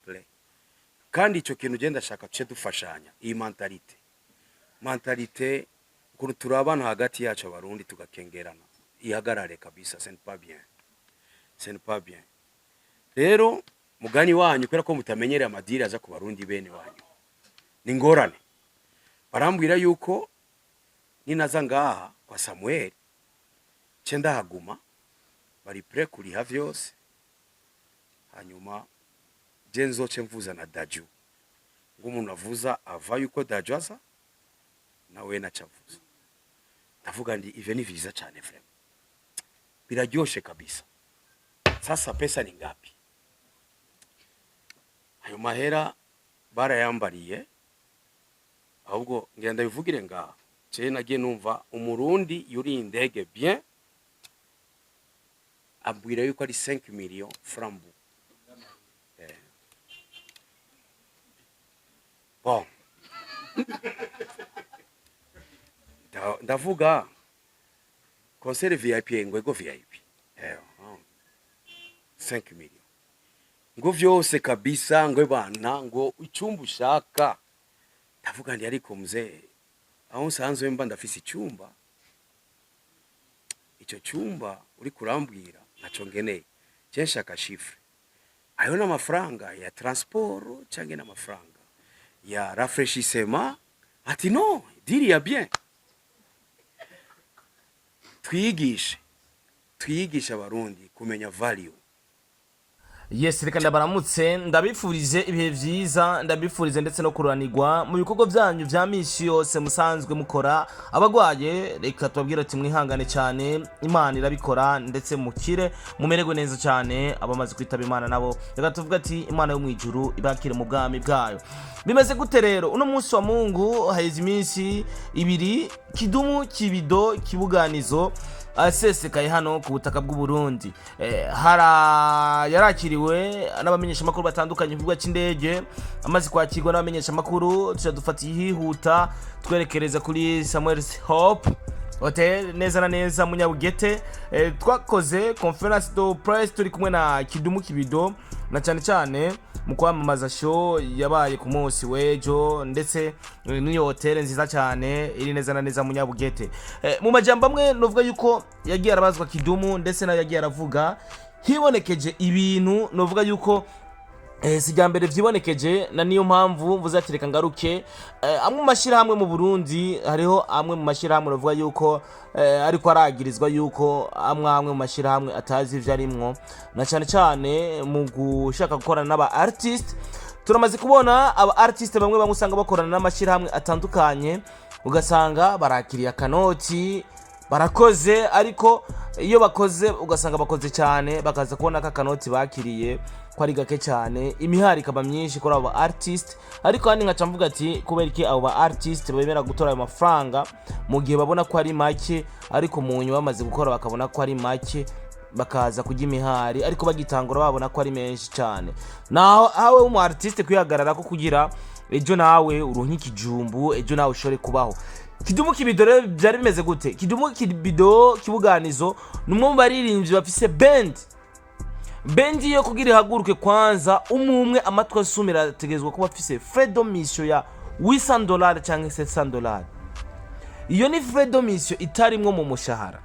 plaît kandi ico kintu genda shaka cyo dufashanya iyi mentalite ukuntu turabana hagati yacu abarundi tugakengerana ihagarare kabisa. Ce n'est pas bien rero mugani wanyu kubera ko mutamenyereye amadiri aza ku barundi bene wanyu ni ngorane. Barambwira yuko ninaza ngaha kwa Samuel cenda haguma bari pre kuriha vyose, hanyuma je nzoce mvuza na Daju ng'umuntu avuza ava yuko Daju aza nawe nacavuza. Ndavuga ndi ivyo ni vyiza cyane vraiment, biraryoshe kabisa. Sasa pesa ni ngapi? Ayo mahera barayambariye, ahubwo ngenda bivugire ngaha je nagiye numva umurundi yuri indege bien abwira yuko ari 5 millions francs. Bon. Ndavuga concert VIP ngo VIP 5 millions ngo vyose kabisa ngo bana ngo icyumba ushaka. Ndavuga ndi ariko mzee aho nsanzwe mba ndafise icyumba, icyo cyumba uri kurambwira naco ngeneye censhaka chiffre ayo n'amafaranga ya transport cyangwa n'amafaranga ya rafraîchissement. Ati no diri ya bien, twiyigisha abarundi kumenya value. Yes, reka ndabaramutse, ndabifurize ibihe vyiza, ndabifurize ndetse no kuranirwa mu bikorwa byanyu vya misi yose musanzwe mukora. Abagwaye reka tubabwira ati mwihangane cyane, Imana irabikora ndetse mukire mumererwe neza cyane. Abamaze kwitaba Imana nabo reka tuvuga ati Imana yo mwijuru ibakire mu bwami bwayo. Bimeze gute rero uno munsi wa Mungu haheze iminsi ibiri Kidumu Kibido Kibuganizo asesekaye hano ku butaka bw'u Burundi. Yarakiriwe n'abamenyesha makuru batandukanye kuvuga cy'indege, amazi kwakirwa n'abamenyesha makuru dufatiye hihuta twerekereza kuri Samuel's Hope Hotel neza na neza mu Nyabugete. Twakoze conference de presse turi kumwe na Kidumu Kibido na cyane mu kwamamaza show yabaye ku munsi wejo, ndetse ni hotel nziza cyane iri neza na neza mu Nyabugete. Mu majambo amwe novuga yuko yagiye arabazwa Kidumu ndetse na yagiye aravuga hibonekeje ibintu novuga yuko sijambere vyibonekeje, na niyo mpamvu mvuzatireka ngaruke amwe mashira hamwe mu Burundi. Hariho amwe mu mashira hamwe novuga yuko ariko aragirizwa yuko amwe mu mashira hamwe atazi ivyo arimwo, na cyane mu gushaka gukorana n'aba artist. Turamaze kubona aba artist bamwe usanga bakorana n'amashira hamwe atandukanye, ugasanga barakiriye akanoti barakoze, ariko iyo bakoze ugasanga bakoze cyane, bakaza kubona ka kanoti bakiriye ko ari gake cyane, imihari ikaba myinshi kuri aba artist. Ariko handi nkaca mvuga ati kubera iki abo ba artist bemera gutora ayo mafaranga mu gihe babona ko ari make, ariko mu nyuma bamaze gukora bakabona ko ari make bakaza kujya imihari, ariko bagitangura babona ko ari menshi cyane. Naho awe umu artist kwihagararako kugira ejo nawe uronke ikijumbu, ejo nawe ushore kubaho. Kidumu Kibido rero byari bimeze gute? Kidumu Kibido Kibuganizo numwe mu baririmbyi bafise band yo kugira ihaguruke kwanza umwe amatwa asumira tegezwa kuba afise freedom mission ya $800 cyangwa $700. Iyo ni freedom mission itarimwo mu mushahara.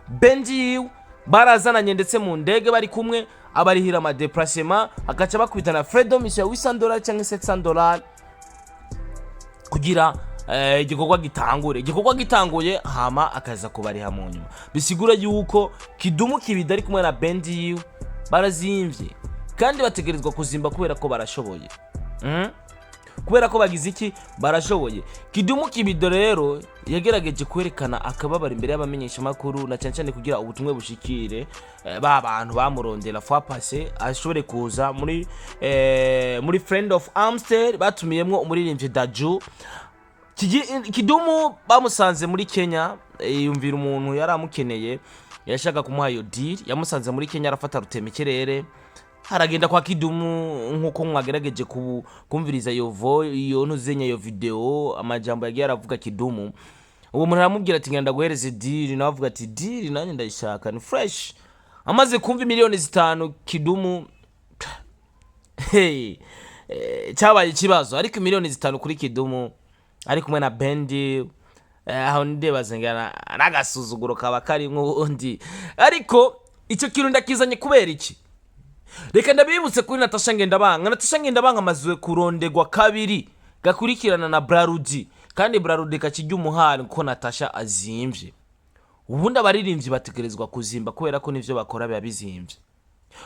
Band yiwe barazananye ndetse mu ndege bari kumwe, abarihira ama déplacement akaca bakubitana freedom mission ya $800 cyangwa $700 kugira igikorwa gitanguye hama akaza kubariha mu nyuma. Bisigura yuko Kidumu Kibido ari kumwe na band yiwe barazimvye kandi bategerezwa kuzimba kubera ko barashoboye. Kubera ko bagize iki barashoboye. Kidumu Kibido rero yagerageje kwerekana akababara imbere y'abamenyesha makuru, na cyane kugira ubutumwe bushikire ba bantu bamurondera fois passé ashobore kuza muri Friend of Amstel batumiyemwo umuririmbyi Daju. Kidumu bamusanze muri Kenya, yumvira umuntu yaramukeneye yashaka kumuha iyo deal, yamusanze muri Kenya arafata rutemekere haragenda kwa Kidumu nkuko mwagerageje kumviriza iyo ntuzenya iyo video amajambo yagiye aravuga Kidumu. Uwo muntu aramubwira ati ngenda guhereza deal, nawe avuga ati deal nanye ndayishaka ni fresh. Amaze kumva miliyoni 5 Kidumu hey cyabaye ikibazo ariko miliyoni 5 kuri Kidumu ari kumwe na bendi aho ndibaza ngana nagasuzuguro kaba kari nk'undi ariko icyo kintu ndakizanye kubera iki reka ndabibutse kuri Natasha Ngendabanga amazuwe kurondegwa kabiri gakurikirana na Brarudi kandi Brarudi kakijya umuhari kuko Natasha azimvye ubundi abaririmbyi bategerezwa kuzimba kubera ko nivyo bakora biba bizimvye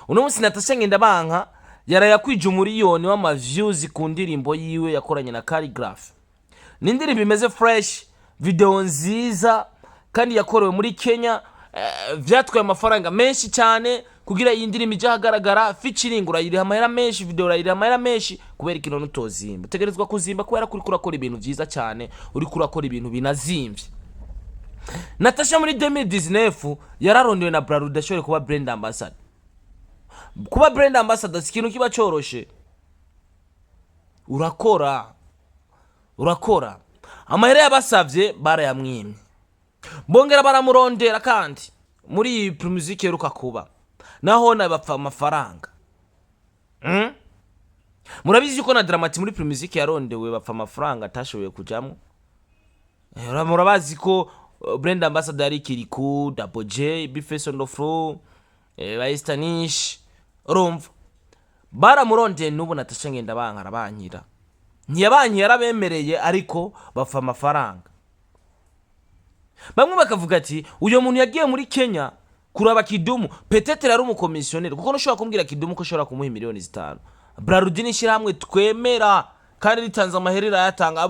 uno munsi Natasha Ngendabanga yarayakwije umuriyoni w'ama views ku ndirimbo yiwe yakoranye na Calligraph n'indirimbo imeze fresh video nziza kandi yakorewe muri Kenya vyatwaye amafaranga menshi cyane kugira iyi ndirimbo ije hagaragara featuring urayiri amahera menshi video urayiri amahera menshi kubera ikintu nutozimba tegerezwa kuzimba kubera kuri kurakora ibintu byiza cyane uri kurakora ibintu binazimvye Natasha muri 2019 yararondewe na Brarudi ashobore kuba brand ambassador kuba brand ambassador ikintu kiba coroshe urakora amahera yabasavye barayamwimye bongera baramurondera kandi muri music yeruka kuba naho nabapfa amafaranga murabizi ko na Dramati muri music yarondewe bapfa amafaranga atashoboye kujamo murabazi ko brand ambassador ari Kiriku Double J Bface on the floor Baistanish urumva baramurondeye nubu Natasha Ngendabanga arabankira ntiyabanki yarabemereye ariko bapfa amafaranga bamwe bakavuga ati uyo muntu yagiye muri Kenya kuraba Kidumu petetre ari umukomisiyoneri kuko noshobora kumbwira Kidumu ko shobora kumuha miliyoni 5 Brarudi nishira hamwe twemera kandi ritanze amaherera yatanga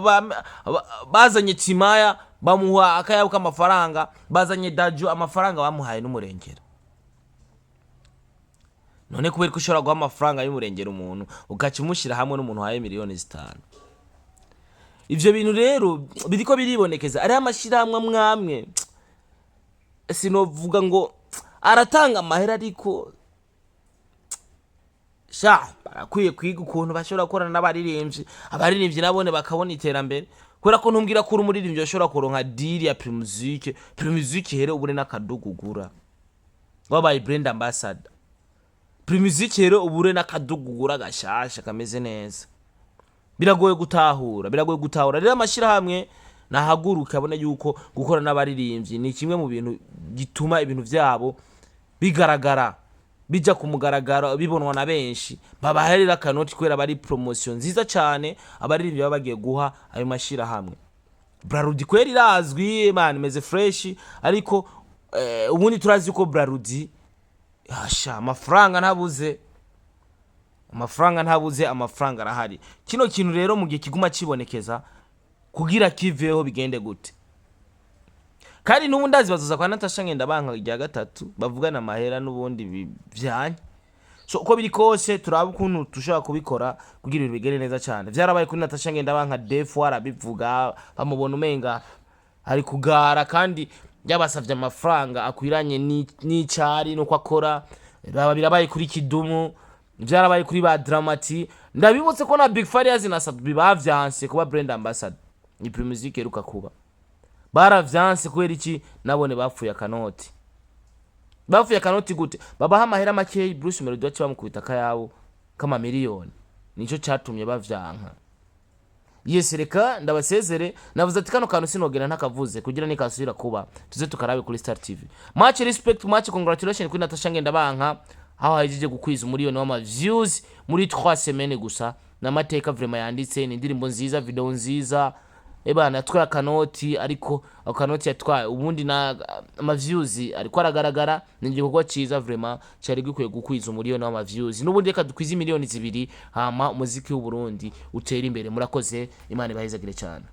bazanye Timaya bamuha akayabuka amafaranga bazanye Daju amafaranga bamuhaye n'umurengera none kubera ko ushobora guha amafaranga y'umurengera umuntu ukacimushira hamwe n'umuntu waye miliyoni 5 ivyo bintu rero biriko biribonekeza ari amashirahamwe mwamwe sinovuga ngo aratanga amahera ariko barakwiye kwiga ukuntu bashobora gukorana n'abaririmbyi nabone bakabona iterambere kubera ko ntumbwira ko umuririmbyi ashobora kuronka deal ya Primusic here ubure n'akadugugura wabaye brand ambassador Primusic here ubure n'akadugugura gashasha kameze neza biragoye gutahura rero amashira hamwe nahaguruka abone yuko gukora n'abaririmbyi ni kimwe mu bintu gituma ibintu vyabo bigaragara bija kumugaragara bibonwa na benshi babaherera kanoti kwera bari promotion nziza cyane abaririmbyi babagiye guha ayo mashira hamwe Brarudi kweri razwi man meze fresh ariko ubundi turazi ko Brarudi amafaranga amafaranga arahari kino kintu rero mu gihe kiguma kibonekeza kugira kiveho bigende gute kandi n'ubundazi bazoza kwa Natasha Ngendabanga rya gatatu bavugana amahera n'ubundi byanye so uko biri kose turaba ukuntu tushaka kubikora kugira ibintu bigere neza cyane byarabaye kuri Natasha Ngendabanga defu arabivuga bamubona umenga ari kugara kandi yabasavye amafaranga akwiranye n'icari nuko akora birabaye kuri Kidumu byarabaye kuri ba Dramati ndabibutse ko na Big Farious na Sadbi bavyanse kuba brand ambassador ni Primusic yeruka kuba baravyanse kwera iki nabone bapfuye akanoti gute babaha amahera make Bruce Melody wacu bamukubita kayabo kama miliyoni nico cyatumye bavyanka reka ndabasezere navuze ati kano kantu sinogera ntakavuze kugira nikasubira kuba tuze tukarabe kuri Star TV much respect much congratulations kuri Natasha Ngendabanga aho hajije gukwiza umuriyoni w'ama views muri 3 semaines gusa namateka vraiment yanditse ni ndirimbo nziza video nziza ebana twara kanoti ariko akanoti yatwaye ubundi na ama views ariko aragaragara n'igikogwa ciza vraiment cyari gikwiye gukwiza umuriyoni w'ama views n'ubundi reka dukwiza miliyoni 2 hama umuziki w'u Burundi utera imbere murakoze Imana ibahezagire cyane.